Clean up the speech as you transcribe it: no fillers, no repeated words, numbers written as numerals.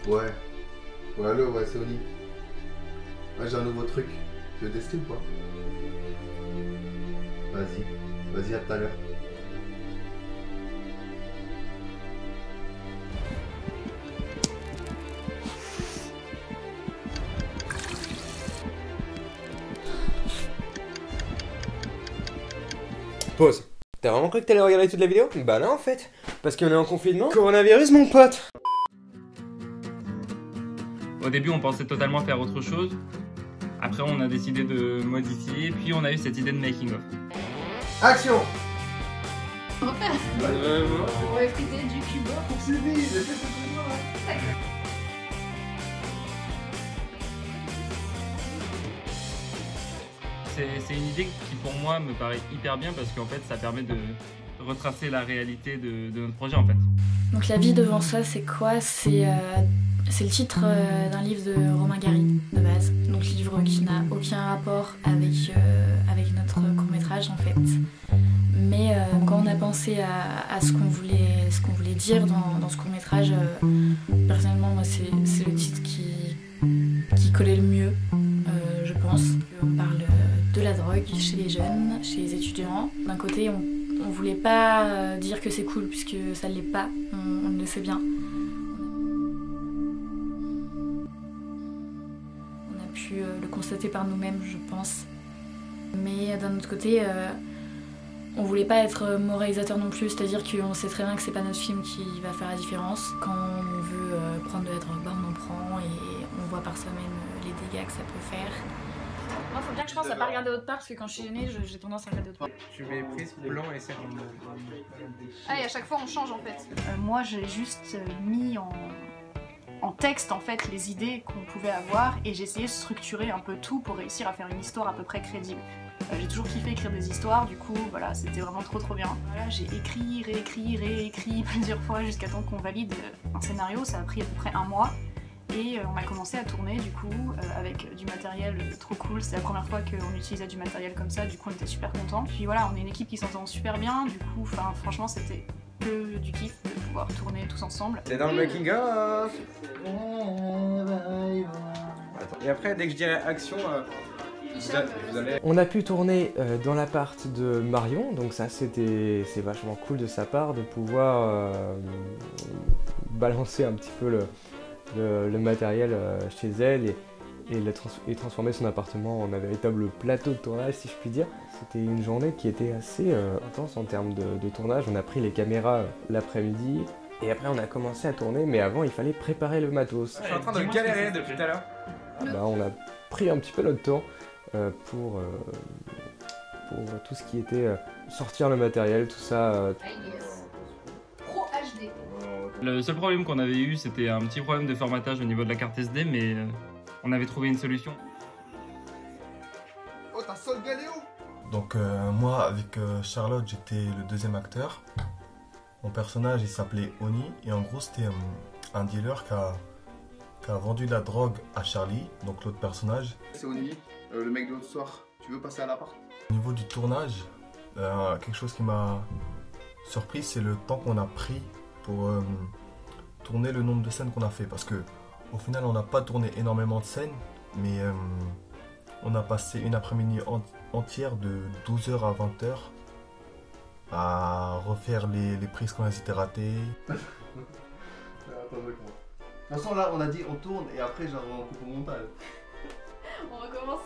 Ouais. Ouais, allô, ouais, c'est Oni. Ouais, j'ai un nouveau truc. Tu veux tester ou pas? Vas-y. Vas-y, à tout à l'heure. Pause. T'as vraiment cru que t'allais regarder toute la vidéo? Bah non en fait. Parce qu'on est en confinement. Coronavirus mon pote. Au début, on pensait totalement faire autre chose. Après, on a décidé de modifier. Puis, on a eu cette idée de making of. Action! On va friter du cubo. Poursuivi, j'ai fait ce truc-là. C'est une idée qui, pour moi, me paraît hyper bien parce qu'en fait, ça permet de retracer la réalité de notre projet, en fait. Donc la vie devant soi, c'est quoi? C'est le titre d'un livre de Romain Gary, de base. Donc livre qui n'a aucun rapport avec notre court-métrage, en fait. Mais quand on a pensé à ce qu'on voulait dire dans ce court-métrage, personnellement, moi, c'est le titre qui collait le mieux, je pense. On parle de la drogue chez les jeunes, chez les étudiants. D'un côté, on voulait pas dire que c'est cool puisque ça l'est pas, on le sait bien. On a pu le constater par nous-mêmes, je pense. Mais d'un autre côté, on voulait pas être moralisateur non plus, c'est-à-dire qu'on sait très bien que c'est pas notre film qui va faire la différence. Quand on veut prendre de la drogue, bah on en prend et on voit par soi-même les dégâts que ça peut faire. Moi, faut bien que je pense à pas regarder autre part parce que quand je suis gênée, j'ai tendance à regarder autre part. Tu mets prise blanc et c'est Ah, et à chaque fois on change en fait. Moi j'ai juste mis en texte en fait les idées qu'on pouvait avoir et j'ai essayé de structurer un peu tout pour réussir à faire une histoire à peu près crédible. J'ai toujours kiffé écrire des histoires, du coup voilà, c'était vraiment trop bien. Voilà, j'ai écrit, réécrit plusieurs fois jusqu'à temps qu'on valide un scénario, ça a pris à peu près un mois. Et on a commencé à tourner du coup avec du matériel trop cool, c'est la première fois qu'on utilisait du matériel comme ça, du coup on était super contents. Puis voilà, on est une équipe qui s'entend super bien, du coup franchement c'était que du kiff de pouvoir tourner tous ensemble. C'est dans le making of. Et après dès que je dirai action, vous allez... On a pu tourner dans l'appart de Marion, donc ça c'est vachement cool de sa part de pouvoir balancer un petit peu le matériel chez elle et transformer son appartement en un véritable plateau de tournage si je puis dire. C'était une journée qui était assez intense en termes de tournage. On a pris les caméras l'après-midi et après on a commencé à tourner, mais avant il fallait préparer le matos. Je suis en train de galérer depuis tout à l'heure. Bah, on a pris un petit peu notre temps pour tout ce qui était sortir le matériel, tout ça. Pro HD. Le seul problème qu'on avait eu, c'était un petit problème de formatage au niveau de la carte SD, mais on avait trouvé une solution. Oh, t'as Sol Galéo! Donc moi avec Charlotte j'étais le deuxième acteur. Mon personnage il s'appelait Oni et en gros c'était un dealer qui a vendu de la drogue à Charlie, donc l'autre personnage. C'est Oni, le mec de l'autre soir. Tu veux passer à l'appart? Au niveau du tournage, quelque chose qui m'a surpris c'est le temps qu'on a pris pour tourner le nombre de scènes qu'on a fait. Parce que au final on n'a pas tourné énormément de scènes, mais on a passé une après-midi entière de 12h à 20h à refaire les prises qu'on a été ratées. Attends, de toute façon là on a dit on tourne et après genre on coupe au montage. On recommence.